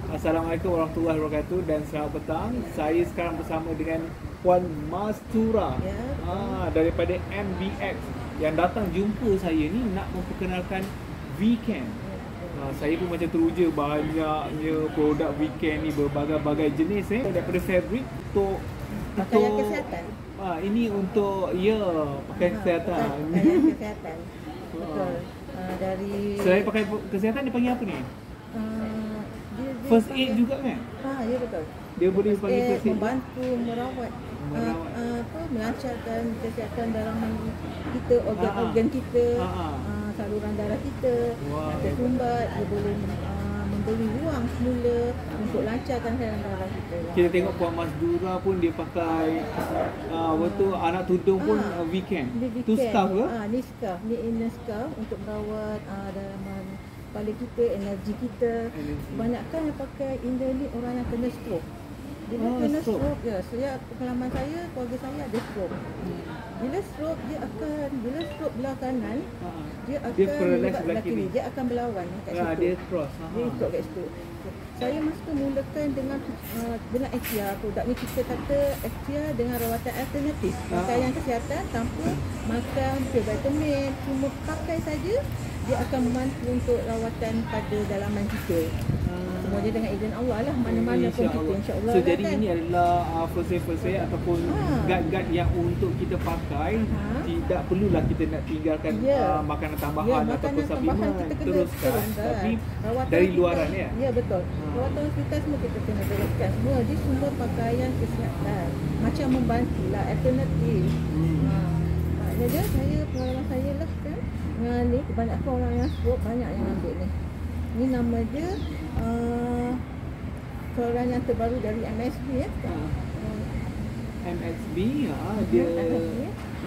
Assalamualaikum warahmatullahi wabarakatuh dan selamat petang. Saya sekarang bersama dengan Puan Mastura Ya, daripada MBX yang datang jumpa saya ni nak memperkenalkan Weekend. Saya pun macam teruja banyaknya produk Weekend ni, berbagai-bagai jenis daripada fabric pakaian kesihatan. Ini untuk pakaian kesihatan. Pakaian kesihatan. Betul. Dari Selain pakai kesihatan dia panggil apa ni? dia First aid juga kan? Ya betul. Dia boleh panggil first aid. Membantu merawat melancarkan kesihatan dalaman kita, organ-organ kita, saluran darah kita. Tersumbat, dia boleh memberi ruang semula untuk lancarkan saluran darah kita. Kita tengok Puan Mastura pun dia pakai anak tudung pun Weekend. Tu scarf ke? Ni scarf, ni inner scarf untuk merawat dalaman kepala kita, energi kita. Kebanyakan yang pakai inner ni orang yang kena stroke. Dia kena stroke ya. Pengalaman saya, keluarga saya ada stroke. Bila stroke belah kanan, dia akan belah kiri. Dia akan berlawan kat situ. Dia cross. Dia ikut kat situ. Saya masa mulakan dengan Actia. Produk ni kita kata Actia dengan rawatan alternatif. Pakaian kesihatan tanpa makan vitamin, cuma pakai saja, dia akan membantu untuk rawatan pada dalaman kita. Semuanya dengan izin Allah lah, mana-mana pun kita insya-Allah. So jadi ini adalah first aid ataupun guard yang untuk kita pakai. Tidak perlulah kita nak tinggalkan makanan tambahan ataupun suplemen, teruskan. Tapi dari luaran ya. Ya betul. Rawatan hospital semua kita kena bereskan semua. Dia semua pakaian kesihatan. Macam membantulah alternatif. Jadi saya pengalaman saya lah kan. Dengan ni kebanyakan orang yang stroke banyak yang ambil ni. Ni nama dia keluaran yang terbaru dari MSB ya. MSB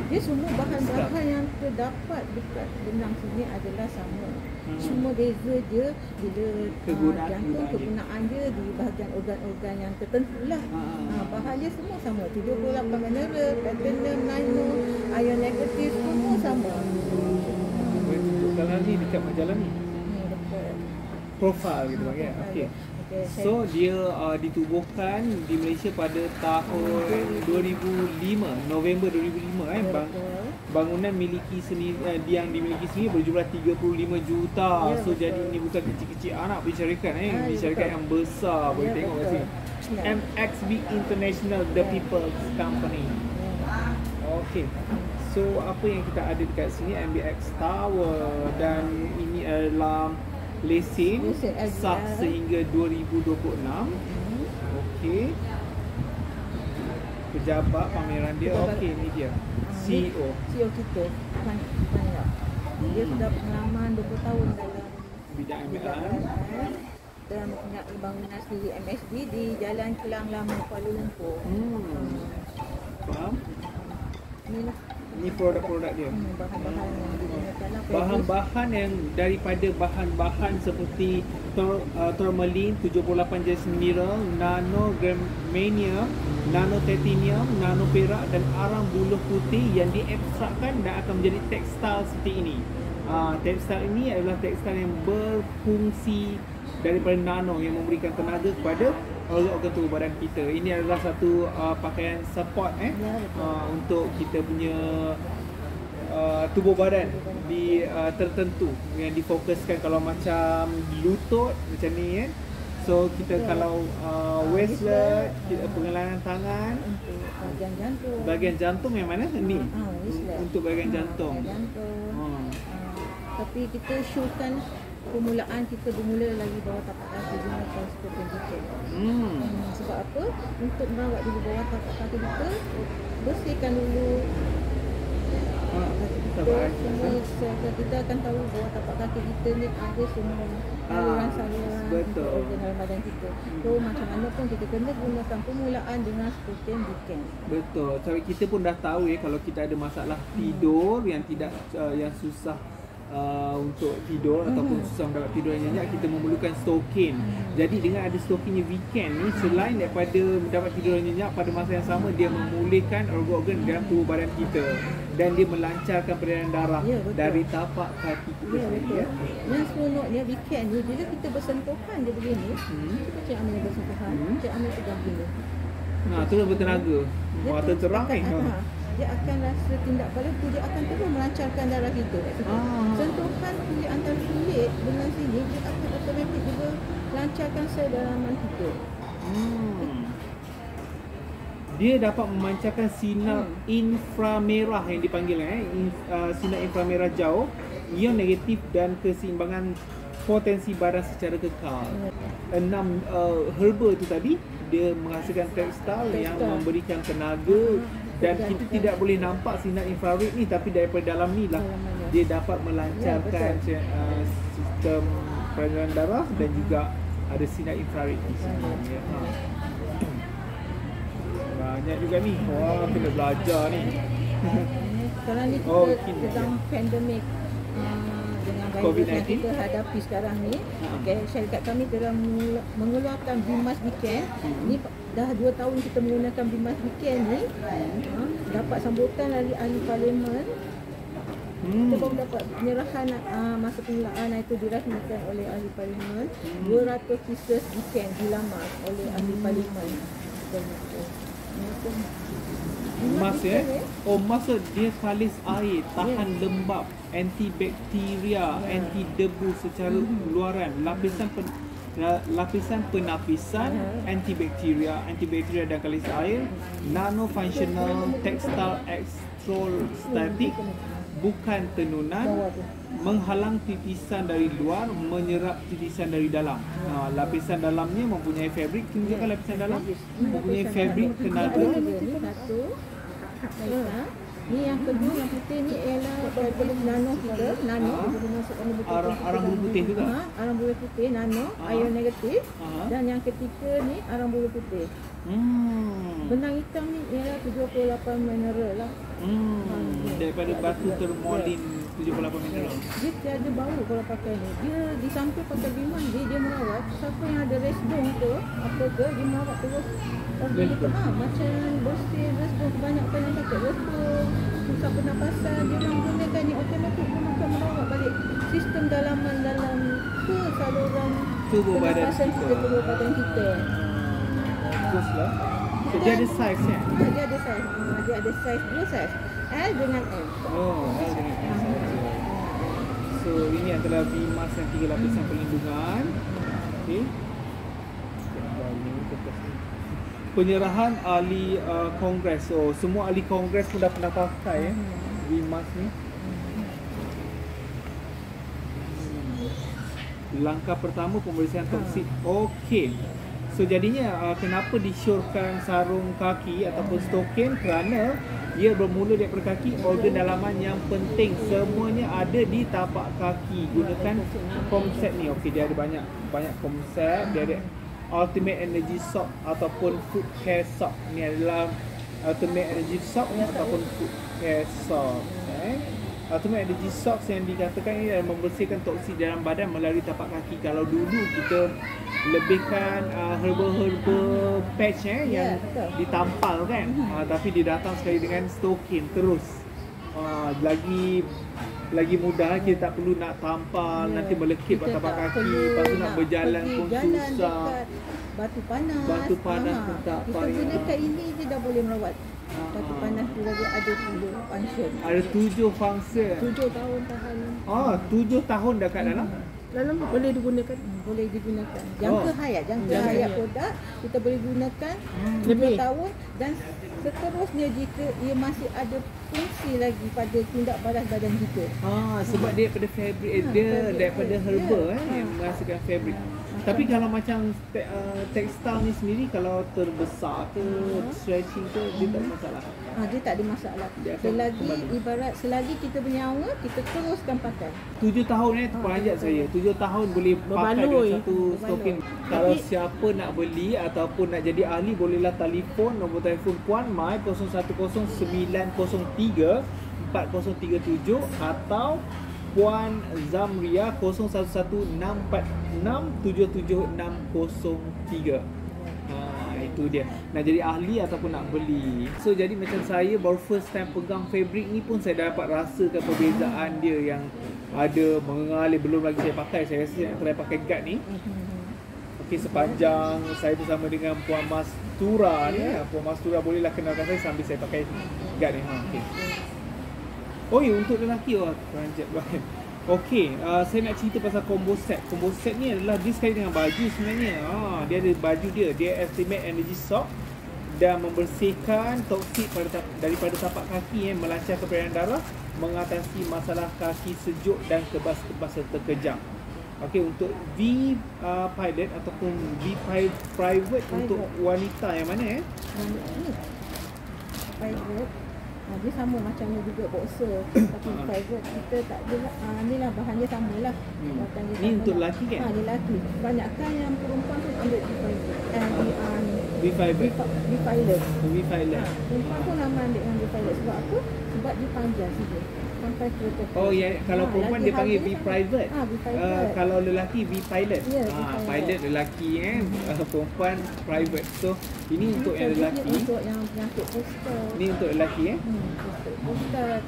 dia semua bahan-bahan yang terdapat dekat benang sini adalah sama. Cuma beza dia bila kegunaan dia di bahagian organ-organ yang tertentu lah. Bahan dia semua sama. 78 mineral, platinum, nano, iron negatif, semua sama. Kalau ni dekat majalah ni. Profil gitu panggil. Okey. So dia ditubuhkan di Malaysia pada tahun 2005, November 2005 bangunan yang dimiliki sendiri berjumlah 35 juta. So jadi ini bukan kecil-kecil anak punya syarikat syarikat yang besar. Boleh tengok kat sini. MXB International, the People's Company. Okey. So apa yang kita ada dekat sini, MBX Tower, dan ini adalah lesen sah sehingga 2026. Okey. Pejabat pameran dia. Okey, ni dia. CEO kita. Dia sudah pengalaman 20 tahun dalam bidang MBX dan mempunyai bangunan sendiri MSB di Jalan Kelang Lama, Kuala Lumpur. Faham? Ini produk-produk dia. Bahan-bahan yang daripada bahan-bahan seperti tourmaline, 78 jenis mineral, nano germanium, nano titanium, nano perak dan arang buluh putih yang diekstrakkan dan akan menjadi tekstil seperti ini. Tekstil ini adalah tekstil yang berfungsi daripada nano yang memberikan tenaga kepada organ-organ tubuh badan kita. Ini adalah satu pakaian support untuk kita punya tubuh badan di tertentu yang difokuskan. Kalau macam lutut macam ni kan. So kita kalau waistlet, pengelangan tangan untuk bahagian jantung yang mana? Ni. Untuk bahagian jantung. Tapi kita showkan permulaan kita bermula lagi bawah tapak kaki dengan konstruktor kita. Sebab apa? Untuk merawat dulu bawah tapak kaki kita, bersihkan dulu. Kita akan tahu bawah tapak kaki kita ni ada semua saluran-saluran dalam badan kita. So macam mana pun kita kena gunakan permulaan dengan struktur Weekend. Betul. So kita pun dah tahu kalau kita ada masalah tidur yang tidak yang susah untuk tidur ataupun susah mendapat tidur yang nyenyak, kita memerlukan stokin. Jadi dengan ada stokinnya weekend ni, selain daripada mendapat tidur yang nyenyak, pada masa yang sama dia memulihkan organ-organ dalam tubuh badan kita dan dia melancarkan peredaran darah dari tapak kaki kita sendiri. Betul. Yang seronoknya weekend ni, bila kita bersentuhan dia begini, kita Cik Amir bersentuhan, Cik Amir pegang begini. Terus bertenaga. Mata terang ni. Dia akan rasa tindak balik tu, dia akan terus melancarkan darah kita. Sentuhan kulit antara kulit dengan sini, dia akan automatik juga lancarkan sel dalaman kita. Dia dapat memancarkan sinar inframerah yang dipanggil sinar inframerah jauh, ion negatif dan keseimbangan potensi badan secara kekal. 6 herba tu tadi dia menghasilkan tekstil yang memberikan tenaga dan kita tidak boleh nampak sinar infrared ni, tapi daripada dalam ni lah dia dapat melancarkan sistem peredaran darah dan juga ada sinar infrared di sini. Banyak juga ni. Wah, kena belajar ni. Sekarang ni kita sedang pandemik dengan virus yang kita hadapi sekarang ni. Syarikat kami telah mengeluarkan Bimas Weekend. Ni dah 2 tahun kita menggunakan Bimas Weekend ni. Dapat sambutan dari ahli parlimen. Kita baru dapat penyerahan masa pengelolaan itu dirasmikan oleh ahli parlimen. 200 pieces weekend dilamar oleh ahli parlimen. Mas masa dia talis air, tahan lembab, antibakteria, anti debu secara luaran, lapisan penapisan, antibakteria dan kalis air, nano functional, textile extrostatic, bukan tenunan, menghalang titisan dari luar, menyerap titisan dari dalam. Lapisan dalamnya mempunyai fabrik, tunjukkan lapisan dalam mempunyai fabrik tenaga. Ni yang kedua, yang putih ni ialah daripada nano kita, arang bulu putih juga. Arang bulu putih, nano, ion negatif. Dan yang ketiga ni arang bulu putih. Benang hitam ni ialah 78 mineral lah. Daripada batu tourmaline 78 mineral. Dia tiada bau kalau pakai ni. Dia di samping pakai Bimas dia merawat. Siapa yang ada resbong ke, apa ke, dia merawat terus. Macam bersih resbong, kebanyakan yang pakai resbong, susah pernafasan, dia orang gunakan ni automatik, dia akan merawat balik sistem dalaman dalam ke saluran pernafasan kita, tubuh badan kita. Baguslah. So, dia ada saiz kan? Dia ada saiz. Dia ada saiz, 2 saiz. L dengan M. L dengan M. So, ini adalah Bimas yang 3 lapisan perlindungan. Okey. Penyerahan ahli kongres. So, semua ahli kongres pun dah pernah pakai Bimas ni. Langkah pertama, pembersihan toksik. Okey. So jadinya kenapa disyorkan sarung kaki ataupun stokin, kerana ia bermula daripada kaki, organ dalaman yang penting semuanya ada di tapak kaki. Gunakan konsep ni. Okey, dia ada banyak konsep. Dia ada Ultimate Energy Sock ataupun Foot Care Sock. Ni adalah Ultimate Energy Sock ataupun Foot Care Sock. Ultimate Energy Socks yang dikatakan ini adalah membersihkan toksik dalam badan melalui tapak kaki. Kalau dulu kita lebihkan herba-herba patch yang ditampal kan, tapi dia datang sekali dengan stokin terus. Lagi mudah, kita tak perlu nak tampal, nanti melekit tapak kaki, lepas tu nak berjalan pun susah. Batu panas pun tak kita gunakan ini je dah boleh merawat. Batu panas tu lagi ada 7 function. Ada 7 function. 7 tahun tahan. 7 tahun dah kat dalam. Dalam boleh digunakan. Boleh digunakan. Jangka hayat produk kita boleh gunakan 7 tahun dan seterusnya jika ia masih ada fungsi lagi pada tindak balas badan kita. Sebab dia daripada fabrik, dia daripada herba yang menghasilkan fabrik. Tapi kalau macam tekstil ni sendiri, kalau terbesar ke, stretching ke, dia tak ada masalah. Dia tak ada masalah. Selagi kita bernyawa, kita teruskan pakai. 7 tahun terperanjat saya. 7 tahun boleh pakai satu stokin. Kalau siapa nak beli ataupun nak jadi ahli, bolehlah telefon nombor telefon Puan Mai 010903 4037 atau Puan Zamria 011646770603. Itu dia. Nak jadi ahli ataupun nak beli. So jadi macam saya baru first time pegang fabric ni pun saya dah dapat rasakan perbezaan dia yang ada mengalir. Belum lagi saya pakai. Saya rasa saya nak try pakai guard ni. Okey, sepanjang saya bersama dengan Puan Mastura ni, Puan Mastura bolehlah kenalkan saya sambil saya pakai guard ni. Okey. Oh ya, untuk lelaki peranjat banget. Okey, saya nak cerita pasal combo set. Combo set ni adalah dia sekali dengan baju sebenarnya. Dia ada baju dia. Dia Estimate Energy Sock dan membersihkan toksik daripada tapak kaki yang melancarkan peredaran darah, mengatasi masalah kaki sejuk dan kebas-kebas serta kejang. Okey, untuk V Pilot ataupun V Private untuk wanita yang mana Private. Dia sama macamnya juga boxer. Tapi private kita tak ada lah. Ni lah bahannya sama lah. Ni untuk lelaki kan? Dia lelaki. Banyakkan yang perempuan pun ambil V-Pilot. V-Pilot. Perempuan pun ramai ambil yang V-Pilot. Sebab apa? Sebab dia panjang saja. Sampai ke tepi. Oh ya, kalau perempuan dia panggil V-Private. Kalau lelaki V-Pilot. Pilot lelaki perempuan private. So ini untuk yang lelaki. Untuk yang penyakit prostat. Ni untuk lelaki Prostat,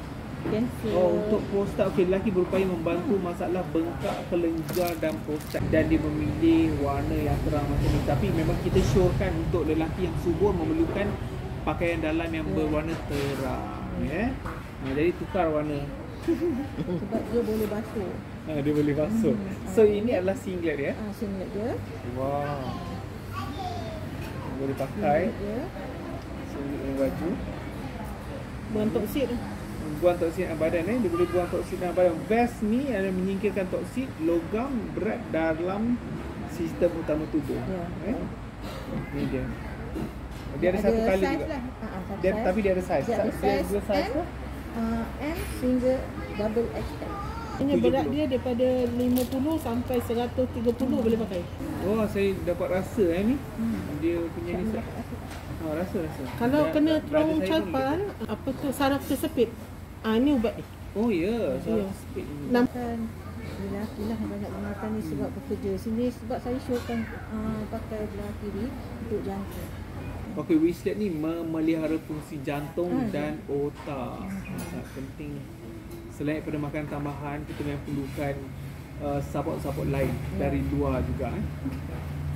kanser. Untuk prostat. Okey, lelaki berupaya membantu masalah bengkak, kelenjar dan prostat. Dan dia memilih warna yang terang macam ni. Tapi memang kita syorkan untuk lelaki yang subur memerlukan pakaian dalam yang berwarna terang. Jadi tukar warna. Sebab dia boleh basuh. Dia boleh basuh. So ini adalah singlet ya? Singlet dia. Wow. Boleh pakai. Singlet dengan baju. Buang toksid. Buang toksid dalam badan Dia boleh buang toksid dalam badan. Vest ni adalah menyingkirkan toksid logam berat dalam sistem utama tubuh. Ni dia. Dia ada satu kali juga. Lah. Tapi dia ada saiz. Dia ada saiz M hingga double XL. Ini berat dia daripada 50 sampai 130 boleh pakai. Saya dapat rasa ni. Dia punya ni. Rasa. Kalau kena terong calpan, apa tu saraf tersepit. Ni ubat ni. Oh ya, saraf tersepit. Nampak lelaki lah banyak menggunakan ni sebab bekerja sini. Sebab saya syorkan pakai belah kiri untuk jantung. Okey, wristlet ni memelihara fungsi jantung dan otak. Sangat penting. Selain daripada makan tambahan, kita memang perlukan support-support lain dari luar juga.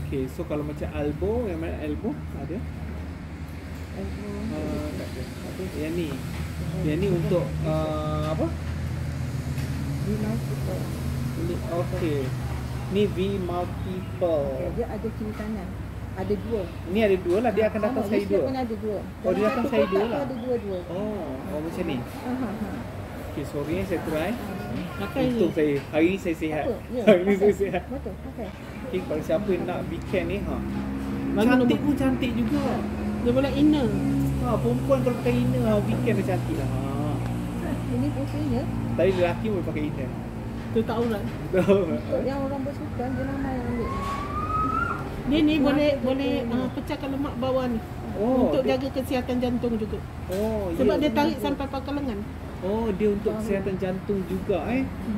Okey, so kalau macam elbow, yang mana elbow? Ada? Tak ada. Yang ni. Yang ni untuk apa? V-multiple. Okey. Ni V-multiple. Dia ada kiri kanan. Ada dua. Ni ada dua lah. Dia akan datang sekali dua. Dia ada dua. Dia datang sekali dua lah. Ada dua-dua. Oh macam ni. Okey, sorry saya try. Pakai ni. Untung saya. Hari ni saya sihat. Ya, Hari ni saya sihat. Betul, pakai. Okey, kalau siapa yang nak weekend ni cantik pun cantik juga. Dia boleh inner. Perempuan kalau pakai inner weekend dia cantik lah. Ini fungsinya. Tadi lelaki boleh pakai inner. Tutup aurat. Untuk yang orang bersukan dia ramai yang ambil. Dia ni boleh pecahkan lemak bawah ni. Untuk jaga kesihatan jantung juga. Sebab dia tarik sampai pangkal lengan. Dia untuk kesihatan jantung juga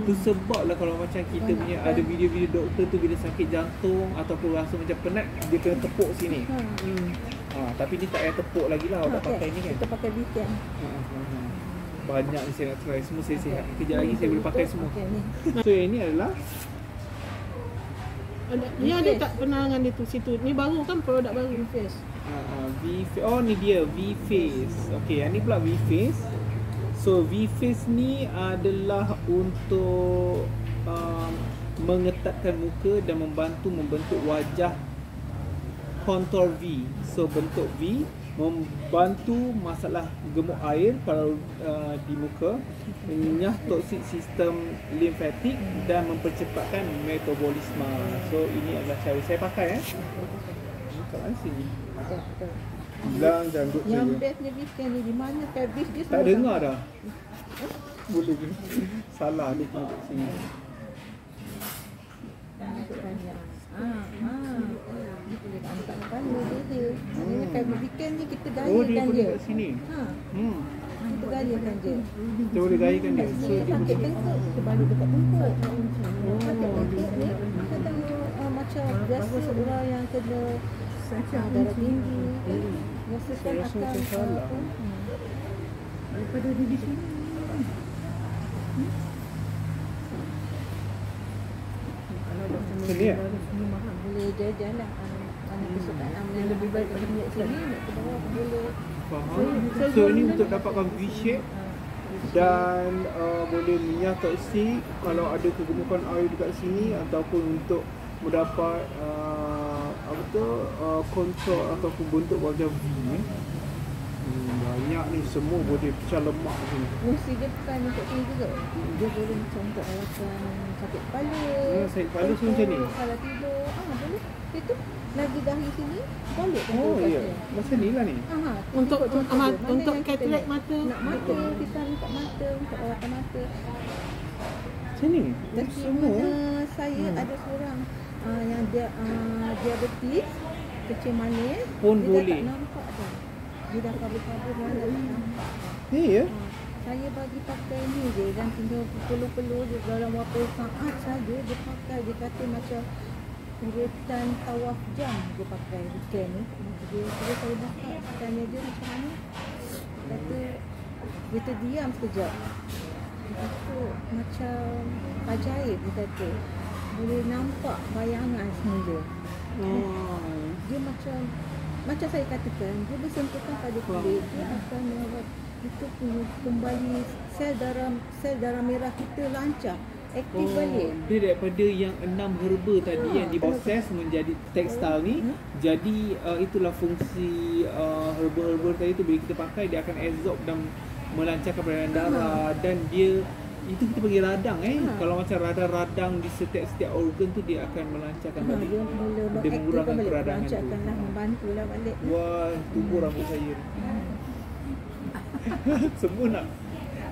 Tu sebablah kalau macam kita punya ada video-video doktor tu bila sakit jantung ataupun rasa macam penat, dia kena tepuk sini. Tapi ni tak payah tepuk lagi lah. Awak pakai ni kan. Kita pakai weekend. Banyak ni saya nak try. Semua saya sihat. Kejap lagi saya boleh pakai semua. So yang ni adalah ni ada tak penerangan dia tu situ? Ni baru kan, produk baru V-Face. Ni dia V-Face. Okey, yang ni pula V-Face. So V-Face ni adalah untuk mengetatkan muka dan membantu membentuk wajah kontur V. So bentuk V membantu masalah gemuk air kalau di muka, menyah toksik sistem limfatik dan mempercepatkan metabolisme. So ini adalah cara saya pakai kat mana sini? Bilang janggut saya. Yang bestnya weekend ni di mana? Fabric dia semua. Tak dengar dah. Boleh ke? Salah dia kat sini. Dia boleh angkat dia. Ini fabric weekend ni kita gayakan dia. Dia kat sini. kita gayakan je. Kita boleh gayakan dia. So Dia dia sakit boleh. tengkuk, kita balik dekat tengkuk. Sakit tengkuk ni kita tengok macam biasa orang yang kena darah tinggi. Biasa kan Saya rasa akan macam salah. daripada di sini. Kalau doktor Sini ya? boleh jajan lah. Anak kesukaan yang lebih baik daripada minyak sini nak ke bawah boleh. Faham. So ini untuk dapatkan V-shape dan boleh menyaksi kalau ada kegemukan air dekat sini ataupun untuk mendapat apa tu kontur ataupun bentuk wajah V ni. Banyak ni semua boleh pecah lemak ni. Fungsi dia bukan untuk ini juga. Dia boleh macam untuk rawatan sakit kepala. Sakit kepala semua macam ni? Kalau tidur, boleh. Itu lagi dari sini balik. Oh ya. Macam ni lah ni. Untuk untuk katarak mata. Nak mata, kita minta mata, untuk rawatan mata. Macam ni. Tapi Semua. mana saya ada seorang yang dia diabetes, kecil manis, Pun dia boleh. dah tak nampak dah. Dia dah kabur-kabur dia dah tak nampak. Ni ya. Saya bagi pakai ni je dan tinggal perlu-perlu dia dalam berapa saat saja dia pakai. Dia kata macam urutan tawaf jam dia pakai weekend ni. Dia saya buka tanya dia macam mana. Kata dia terdiam sekejap. Dia kata macam ajaib dia kata. Boleh nampak bayangan semula. Dia macam saya katakan, dia bersentuhan pada kulit, dia akan merawat itu kembali sel darah merah kita lancar, aktif balik. Dia daripada yang 6 herba tadi yang diproses menjadi tekstil ni. Jadi itulah fungsi herba-herba tadi tu, bila kita pakai dia akan absorb dan melancarkan peredaran darah dan dia itu kita panggil radang Kalau macam radang di setiap organ tu dia akan melancarkan balik. Dia mula Dia mengurangkan balik, peradangan tu. melancarkanlah, membantulah balik. Wah, tumbuh rambut saya.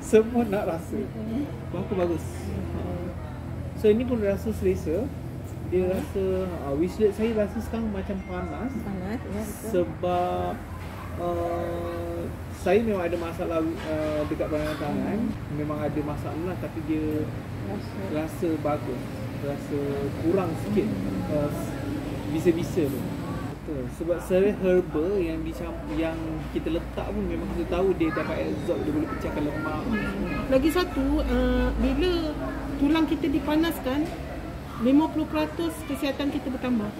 Semua nak rasa. Bagus. So ini pun rasa selesa. Dia rasa wishlet saya rasa sekarang macam panas Panas, ya betul. sebab saya memang ada masalah dekat badangan tangan. Memang ada masalah tapi dia rasa bagus. Rasa kurang sikit bisa-bisa tu. Betul. Sebab serai herba yang kita letak pun memang kita tahu dia dapat absorb, dia boleh pecahkan lemak. Lagi satu, bila tulang kita dipanaskan, 50% kesihatan kita bertambah.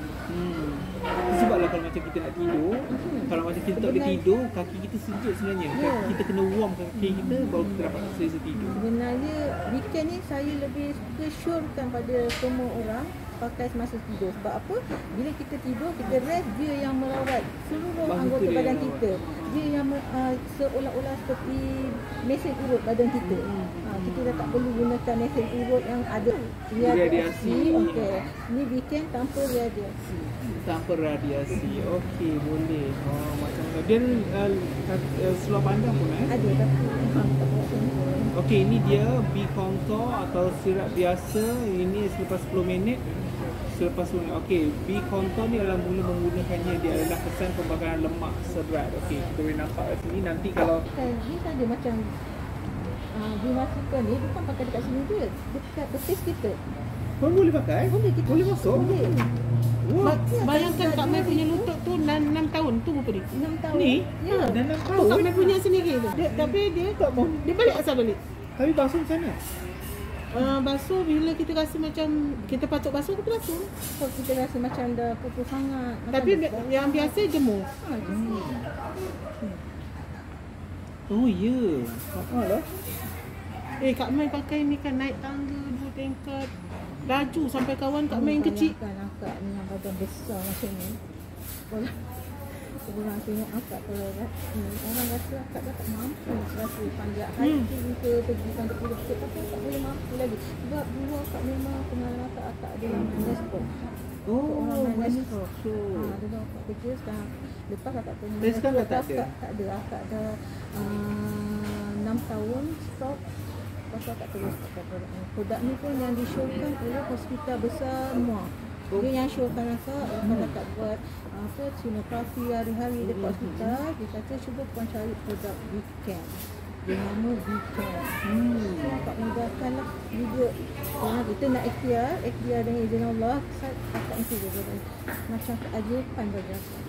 Sebablah kalau macam kita nak tidur, kalau macam kita tak boleh tidur, kaki kita sejuk sebenarnya. Kita kena warm kaki kita baru kita dapat selesa tidur. Sebenarnya weekend ni saya lebih suka syorkan pada semua orang pakai semasa tidur. Sebab apa? Bila kita tidur, kita rest, dia yang merawat seluruh anggota dia badan yang kita. Dia yang seolah-olah seperti mesin urut badan kita. Kita dah tak perlu gunakan mesin urut yang ada Radiasi. Okey. Ni weekend tanpa radiasi. Tanpa radiasi. Okey, boleh. Macam tu. Dia seluar pandang pun Ada tapi tak bawa sensor. Okey, ini dia B-Contour atau sirap biasa. Ini selepas 10 minit. Selepas ini, okey, B-Contour ni adalah mula menggunakannya, dia adalah kesan pembakaran lemak serat. Okey, kita boleh nampak kat sini. Nanti kalau Ni saja macam dimasukkan ni bukan pakai dekat sini je. Dekat betis kita. kau boleh pakai? Boleh masuk? Boleh. Wah, Bayangkan Kak Mai punya lutut tu 6 tahun tu berapa dia? 6 tahun. ni Ya. dah 6 Tu Kak tahun. Mai punya sendiri tu. Tapi dia Tak mau. dia balik asal balik. Tapi basuh macam mana? Basuh bila kita rasa macam kita patut basuh, kita basuh. Kalau kita rasa macam dah pukul sangat. Tapi yang biasa jemur. Oh ya. Lah. Kak Mai pakai ni kan naik tangga 2 tingkat. Laju sampai kawan Kak Mai yang kecil. Kan akak ni yang badan besar macam ni. Kalau orang tengok akak kalau orang rasa akak dah tak mampu rasa panjat hiking ke pergi panjat bukit tapi tak boleh mampu lagi. Sebab dulu akak memang pengalaman akak ada yang minus stroke. Oh, minus minus stroke. stroke. Dulu akak kerja sekarang. Lepas akak tanya. Dan sekarang dah tak ada? Tak ada. Akak dah 6 tahun stroke. Lepas tu akak terus pakai produk ni pun yang disyorkan oleh hospital besar semua. Dia yang syorkan akak. Lepas akak buat sonografi hari-hari dekat hospital. Dia kata cuba puan cari produk weekend. Dia nama Bicare. Dapat mudahkan lah juga. Kalau kita nak ikhtiar dengan izin Allah, akak mesti juga macam keajaiban bagi akak.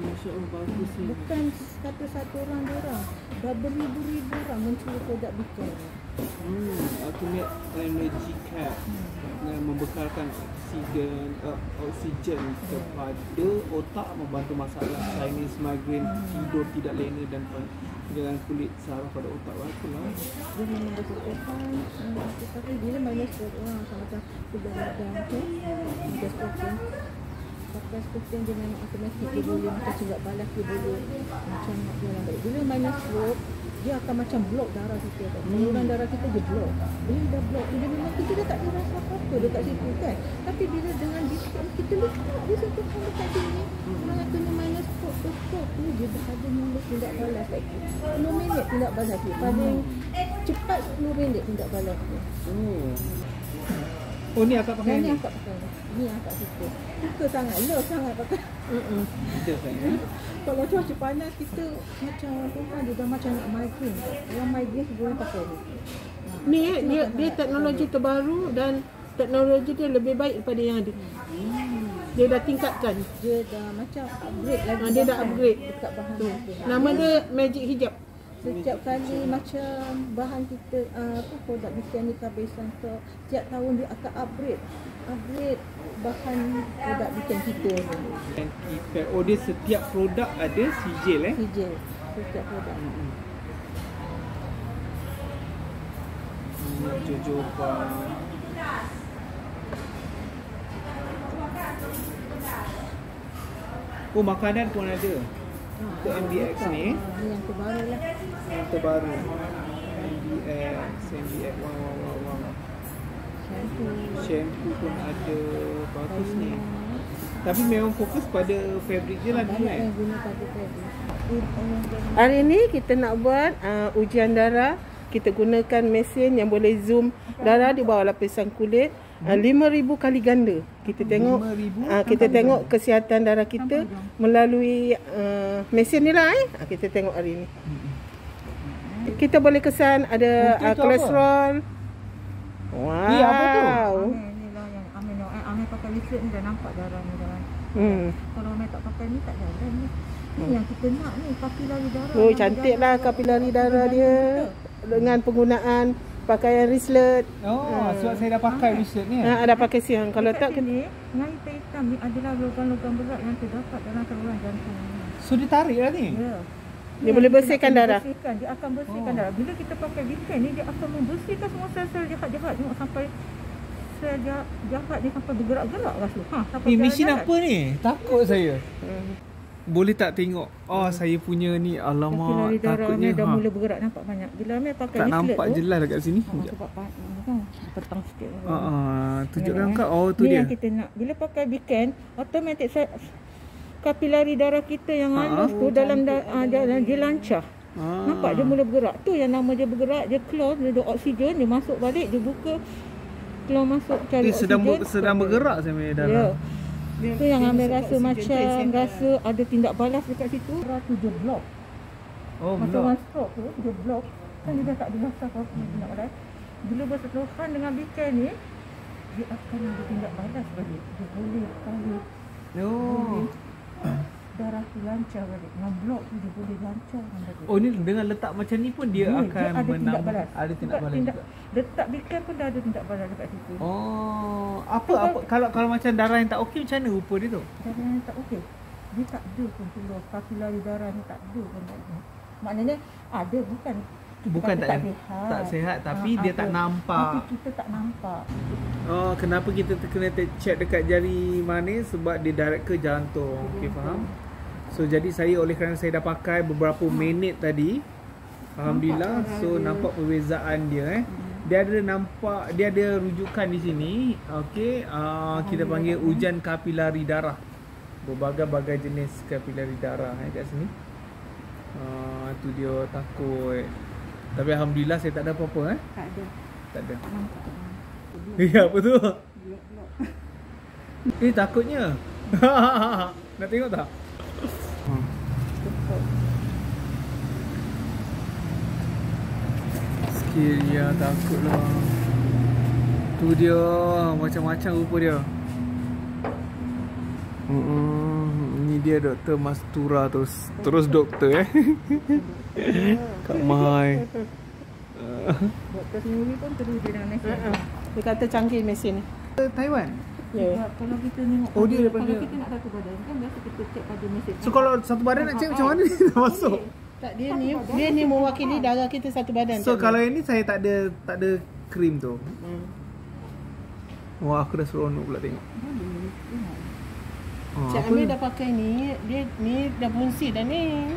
Masya Allah, bagus ni. Bukan satu orang dua orang, dah beribu-ribu orang mencuri produk Bicare. Ultimate Energy Cap yang membekalkan oksigen kepada otak, membantu masalah sinus, migraine, tidur tidak lena dan dengan kulit saraf pada otak. Itulah. Dia memang berkekuatan. Tetapi bila minus orang macam sudah tu, dia stroking. Pakai stroking dia memang automatik, dia boleh macam cegah balas, dia boleh macam nak jalan balik. Bila minus stroke, dia akan macam blok darah kita tau. Saluran darah kita dia blok. Bila dia blok, dia memang kita dah tak ada rasa apa-apa dekat situ kan. Tapi bila dengan distance kita letak dia satu hal dekat sini, orang yang kena minus stroke ni dia berada mulut tindak balas lagi. 10 minit tindak balas dia. Paling cepat 10 minit tindak balas dia. Oh ni akak pakai Ni ni? akak pakai ni. Ni akak suka. Suka sangat, love sangat pakai. Kita saya. Kalau cuaca panas kita macam perempuan dia dah macam nak migraine. Orang migraine boleh pakai ni. Ni dia teknologi terbaru dan teknologi dia lebih baik daripada yang ada. Dia dah tingkatkan. Dia dah macam upgrade lagi. Dia dah upgrade. Dekat bahan tu. Nama dia Magic Hijab. Setiap kali macam bahan kita produk Bicare ni kehabisan tu, setiap tahun dia akan upgrade bahan produk Bicare kita ni. Dan kita, dia setiap produk ada sijil Sijil setiap produk. Jojoba. Oh, makanan pun ada. Untuk MBX ni. Ni yang terbaru lah. Yang terbaru. MBX. Wow. Shampoo pun ada. Bagus ni. Tapi memang fokus pada fabric je lah ni Banyak kan. yang guna pada fabric. Hari ni kita nak buat ujian darah. Kita gunakan mesin yang boleh zoom darah di bawah lapisan kulit 5,000 kali ganda. Kita tengok 5,000? kita tengok kesihatan darah kita melalui mesin ni lah kita tengok hari ni. Kita boleh kesan ada Putih tu kolesterol. Wow. Ni apa tu? Ni lah yang Amir pakai listrik ni dah nampak darah ni dah. Kalau Amir tak pakai ni tak jalan ni. Ni yang kita nak ni, kapilari darah. Oh, cantik lah kapilari darah dia dengan penggunaan pakaian wristlet. Sebab saya dah pakai wristlet ni. Ada pakai siang. Kalau tak sini, yang hitam ni adalah logam-logam berat yang terdapat dalam saluran jantung. So dia tarik lah ni? Ya. dia boleh bersihkan darah. Dia akan bersihkan darah. Bila kita pakai Bicare ni, dia akan membersihkan semua sel-sel jahat-jahat. Tengok sampai sel jahat ni sampai bergerak-gerak rasa. Sampai Ni mesin jalan-jalan. apa ni? Takut saya. Boleh tak tengok? Saya punya ni. Alamak, Kapilari darah takutnya. Amir dah mula bergerak, nampak banyak. Bila Amir pakai Tak leaflet nampak tu, jelas dekat sini. sebab kan petang sikit. Tunjukkan kat. Tu ni dia. yang kita nak. Bila pakai Bicare, automatik kapilari darah kita yang halus tu dalam dia lancar. Nampak dia mula bergerak. Tu yang nama dia bergerak, dia close, dia ada oksigen, dia masuk balik, dia buka, keluar masuk cari Dia oksigen. sedang bergerak saya punya darah. Ya. Tu yang Amir rasa macam rasa ada tindak balas dekat situ. Darah tu dia blok. Oh, Masa blok. orang stroke tu, dia blok. Kan dia dah tak ada rasa apa-apa tindak balas. Bila bersentuhan dengan Bicare ni, dia akan ada tindak balas balik. Dia boleh tahu darah tu lancar balik. Dengan blok tu dia boleh lancarkan balik. Oh, ni dengan letak macam ni pun dia akan ada tindak menambah. balas. Ada tindak balas juga. Letak Bicare pun dah ada tindak balas dekat situ. Apa kalau macam darah yang tak okey macam mana rupa dia tu? Darah yang tak okey. Dia tak ada pun keluar. Kapilari darah ni tak ada pun. Maknanya ada, Bukan tak sihat. sihat tapi dia tak nampak. Tapi kita tak nampak. Kenapa kita kena check dekat jari manis? Sebab dia direct ke jantung. Okey, faham? So jadi saya oleh kerana saya dah pakai beberapa minit tadi, alhamdulillah, so nampak perbezaan dia Dia ada rujukan di sini. Okey, kita panggil ujian kapilari darah. Berbagai-bagai jenis kapilari darah kat sini. Tu dia takut. Tapi alhamdulillah saya tak ada apa-apa Tak ada. Tak ada. Ya, apa tu? Takutnya. Nak tengok tak? Ya takutlah. Tu dia macam-macam rupa dia. Ni dia Dr. Mastura terus doktor Kak Mai. Doktor sendiri pun terus dia dengan mesin. Dia kata canggih mesin ni. Taiwan. Ya. Kalau kita tengok Oh, dia daripada- kalau kita nak satu badan kan biasa kita check pada mesin. So kalau satu badan nak check macam mana ni nak masuk? Tak, dia ni mewakili darah kita satu badan. So tak kalau ini saya tak ada krim tu. Wah, aku dah seronok pula tengok. Cik Amir dah pakai ni, dia ni dah fungsi dah ni.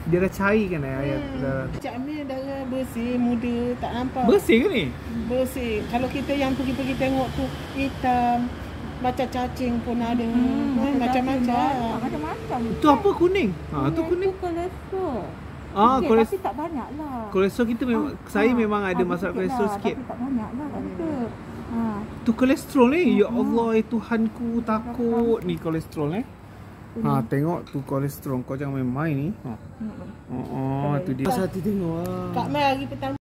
Dia dah cairkan ayat dah. Cik Amir darah bersih, muda, tak nampak. Bersih ke ni? Bersih. Kalau kita yang pergi tengok tu hitam, macam cacing pun ada. Macam-macam. Macam-macam. Tu apa kuning? Tu kuning. Itu kolesterol. Okey, Kolesterol. tapi tak banyak lah. Kolesterol kita memang saya memang ada masalah kolesterol sikit. Tapi tak banyak lah kat kita. Tu kolesterol ni. Ya Allah, Tuhanku, takut ni kolesterol tengok tu kolesterol. Kau jangan main-main ni. Tu dia. Hati tengok. Kak Mai hari petang